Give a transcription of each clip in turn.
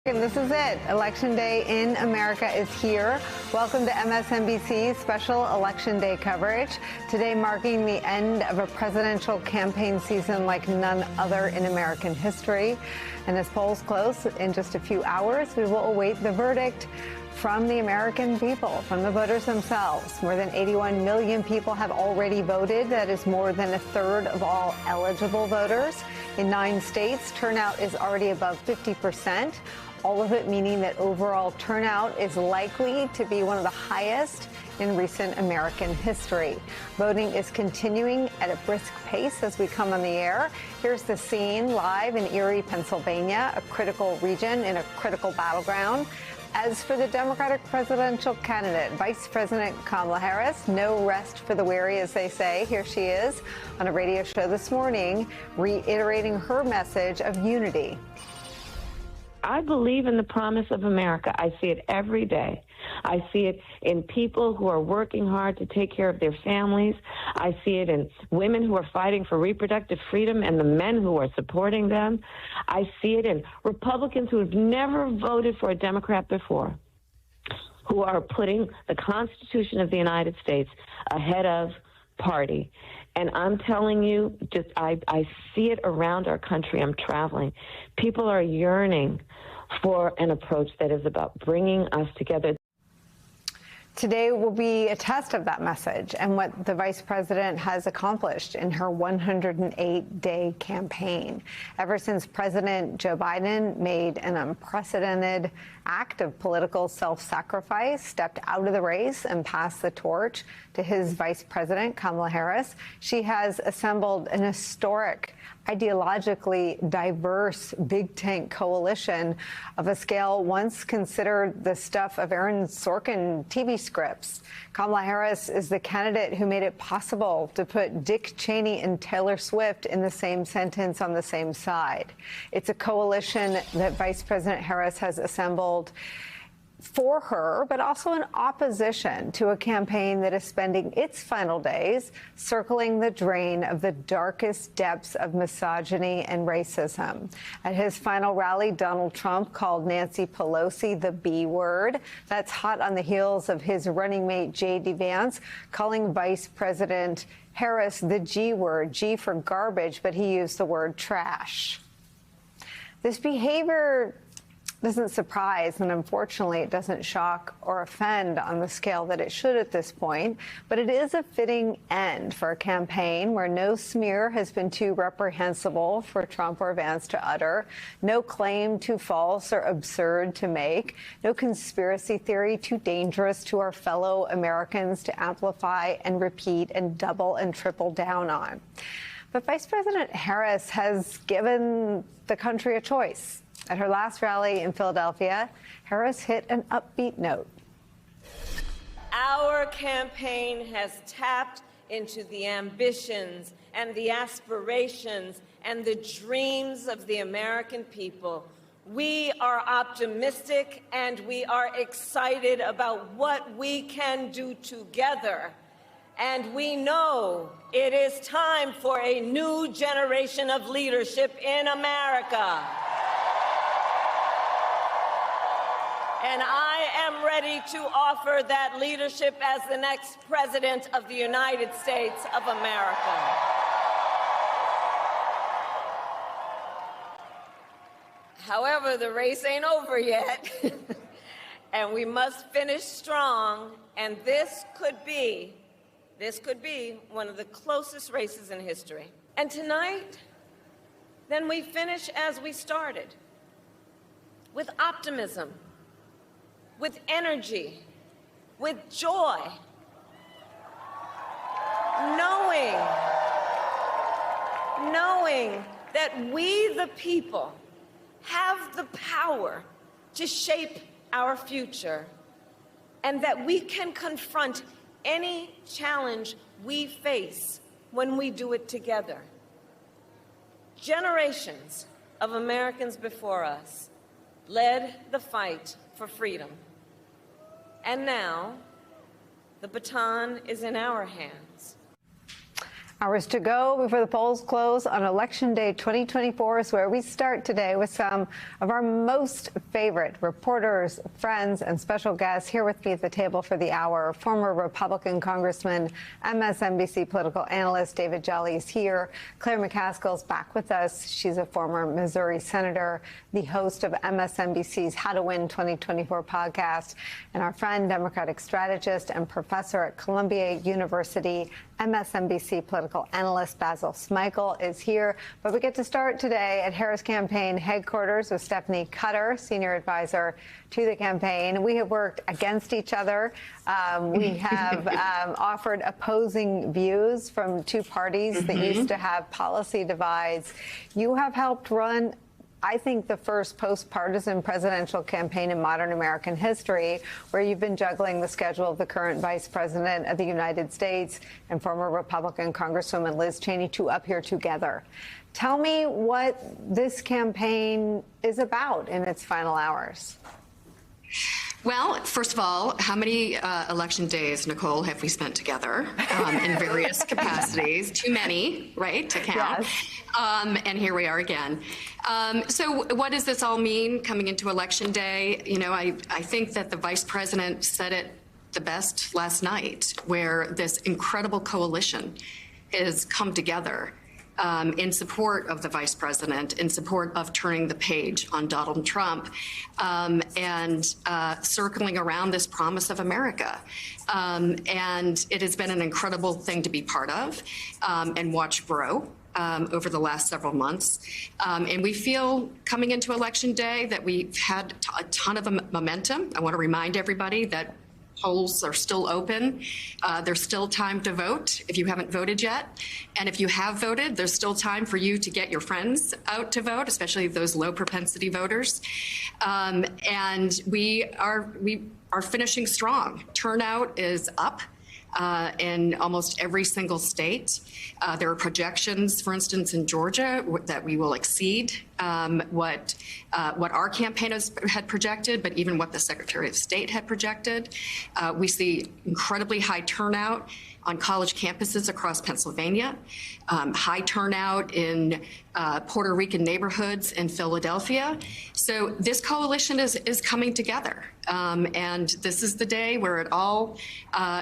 And this is it. Election Day in America is here. Welcome to MSNBC's special Election Day coverage. Today marking the end of a presidential campaign season like none other in American history. And as polls close in just a few hours, we will await the verdict from the American people, from the voters themselves. More than 81 million people have already voted. That is more than a third of all eligible voters. In 9 states, turnout is already above 50%. All of it meaning that overall turnout is likely to be one of the highest in recent American history. Voting is continuing at a brisk pace as we come on the air. Here's the scene live in Erie, Pennsylvania, a critical region in a critical battleground. As for the Democratic presidential candidate, Vice President Kamala Harris, no rest for the weary, as they say. Here she is on a radio show this morning, reiterating her message of unity. I believe in the promise of America. I see it every day. I see it in people who are working hard to take care of their families. I see it in women who are fighting for reproductive freedom and the men who are supporting them. I see it in Republicans who have never voted for a Democrat before, who are putting the Constitution of the United States ahead of party. And I'm telling you, I see it around our country. I'm traveling. People are yearning for an approach that is about bringing us together. Today will be a test of that message and what the vice president has accomplished in her 108-day campaign. Ever since President Joe Biden made an unprecedented act of political self-sacrifice, stepped out of the race and passed the torch to his vice president, Kamala Harris, she has assembled an historic, ideologically diverse big tent coalition of a scale once considered the stuff of Aaron Sorkin TV scripts. Kamala Harris is the candidate who made it possible to put Dick Cheney and Taylor Swift in the same sentence on the same side. It's a coalition that Vice President Harris has assembled for her, but also in opposition to a campaign that is spending its final days circling the drain of the darkest depths of misogyny and racism. At his final rally, Donald Trump called Nancy Pelosi the B word. That's hot on the heels of his running mate, J.D. Vance, calling Vice President Harris the G word, G for garbage, but he used the word trash. This behavior doesn't surprise, and unfortunately it doesn't shock or offend on the scale that it should at this point, but it is a fitting end for a campaign where no smear has been too reprehensible for Trump or Vance to utter, no claim too false or absurd to make, no conspiracy theory too dangerous to our fellow Americans to amplify and repeat and double and triple down on. But Vice President Harris has given the country a choice. At her last rally in Philadelphia, Harris hit an upbeat note. Our campaign has tapped into the ambitions and the aspirations and the dreams of the American people. We are optimistic and we are excited about what we can do together. And we know it is time for a new generation of leadership in America. And I am ready to offer that leadership as the next president of the United States of America. However, the race ain't over yet, and we must finish strong, and this could be one of the closest races in history. And tonight, then we finish as we started, with optimism, with energy, with joy, knowing that we, the people, have the power to shape our future and that we can confront any challenge we face when we do it together. Generations of Americans before us led the fight for freedom. And now, the baton is in our hands. Hours to go before the polls close on Election Day 2024 is where we start today with some of our most favorite reporters, friends, and special guests. Here with me at the table for the hour, former Republican Congressman, MSNBC political analyst David Jolly is here. Claire McCaskill's back with us. She's a former Missouri senator, the host of MSNBC's How to Win 2024 podcast, and our friend, Democratic strategist and professor at Columbia University, MSNBC political analyst Basil Smikle is here. But we get to start today at Harris Campaign headquarters with Stephanie Cutter, senior advisor to the campaign. We have worked against each other. We have offered opposing views from two parties that used to have policy divides. You have helped run, I think, the first post-partisan presidential campaign in modern American history, where you've been juggling the schedule of the current Vice President of the United States and former Republican Congresswoman Liz Cheney, two up here together. Tell me what this campaign is about in its final hours. Well, first of all, how many election days, Nicole, have we spent together in various capacities? Too many, right, to count. Yes. And here we are again. So what does this all mean coming into Election Day? You know, I think that the Vice President said it the best last night, where this incredible coalition has come together in support of the Vice President, in support of turning the page on Donald Trump, and circling around this promise of America. And it has been an incredible thing to be part of and watch grow over the last several months. And we feel coming into Election Day that we've had a ton of momentum. I want to remind everybody that polls are still open. There's still time to vote if you haven't voted yet. And if you have voted, there's still time for you to get your friends out to vote, especially those low propensity voters. And we are finishing strong. Turnout is up in almost every single state. There are projections, for instance, in Georgia, that we will exceed what our campaign had projected, but even what the Secretary of State had projected. We see incredibly high turnout on college campuses across Pennsylvania, high turnout in Puerto Rican neighborhoods in Philadelphia. So this coalition is coming together. And this is the day where it all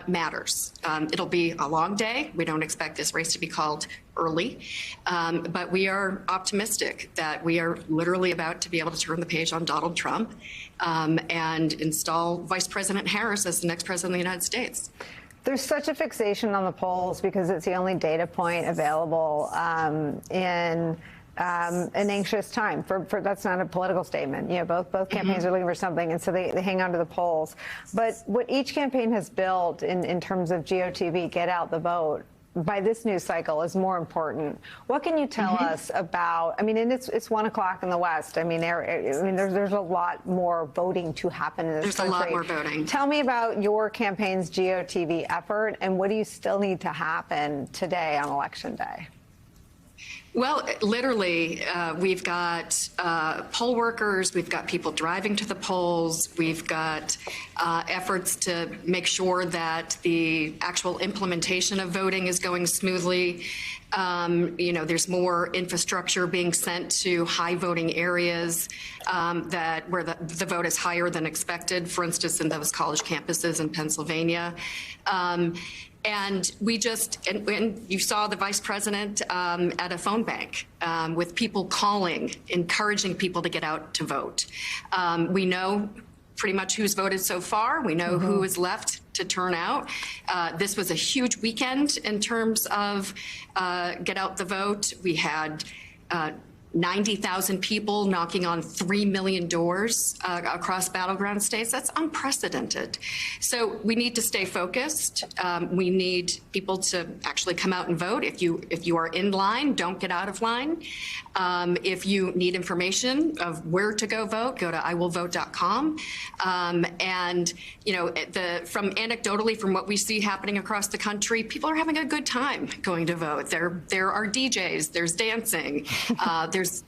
matters. It'll be a long day. We don't expect this race to be called early, but we are optimistic that we are literally about to be able to turn the page on Donald Trump and install Vice President Harris as the next president of the United States. There's such a fixation on the polls because it's the only data point available in an anxious time. For that's not a political statement. You know, both campaigns are looking for something, and so they hang on to the polls. But what each campaign has built in terms of GOTV, get out the vote, by this news cycle is more important. What can you tell us about? I mean, and it's 1 o'clock in the West. I mean, there's a lot more voting to happen in this country. There's a lot more voting. Tell me about your campaign's GOTV effort, and what do you still need to happen today on Election Day? Well, literally, we've got poll workers, we've got people driving to the polls, we've got efforts to make sure that the actual implementation of voting is going smoothly. You know, there's more infrastructure being sent to high voting areas where the vote is higher than expected, for instance, in those college campuses in Pennsylvania. And we and you saw the Vice President at a phone bank with people calling, encouraging people to get out to vote. We know pretty much who's voted so far. We know who is left to turn out. This was a huge weekend in terms of get out the vote. We had 90,000 people knocking on 3 million doors across battleground states. That's unprecedented. So we need to stay focused. We need people to actually come out and vote. If you are in line, don't get out of line. If you need information of where to go vote, go to iwillvote.com. And you know, from anecdotally, from what we see happening across the country, people are having a good time going to vote. There are DJs, there's dancing,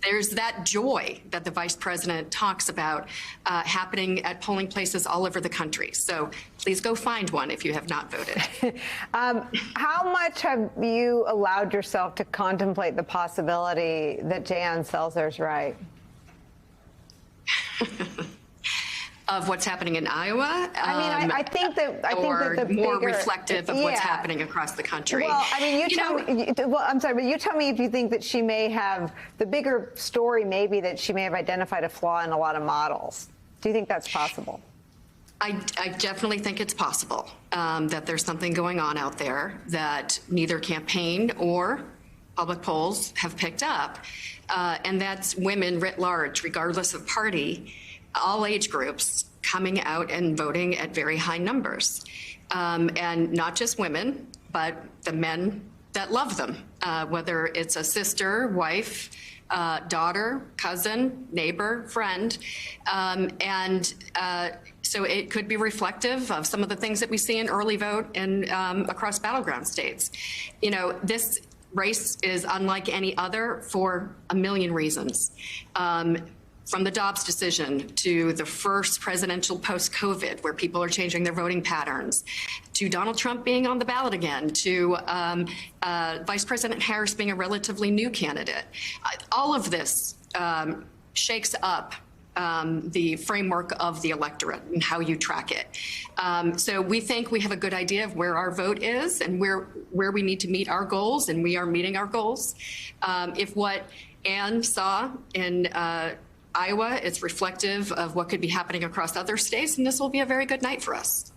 there's that joy that the vice president talks about happening at polling places all over the country. So please go find one if you have not voted. How much have you allowed yourself to contemplate the possibility that Jan Selzer's right? Of what's happening in Iowa? I mean, I think that the more bigger, reflective of what's happening across the country. Well, I mean, I'm sorry, but you tell me if you think that she may have, the bigger story may be that she may have identified a flaw in a lot of models. Do you think that's possible? I definitely think it's possible that there's something going on out there that neither campaign or public polls have picked up, and that's women writ large, regardless of party, all age groups coming out and voting at very high numbers. And not just women, but the men that love them, whether it's a sister, wife, daughter, cousin, neighbor, friend. So it could be reflective of some of the things that we see in early vote and across battleground states. You know, this race is unlike any other for a million reasons. From the Dobbs decision to the first presidential post-COVID, where people are changing their voting patterns, to Donald Trump being on the ballot again, to Vice President Harris being a relatively new candidate. All of this shakes up the framework of the electorate and how you track it. So we think we have a good idea of where our vote is and where we need to meet our goals, and we are meeting our goals. If what Ann saw in Iowa, it's reflective of what could be happening across other states, and this will be a very good night for us.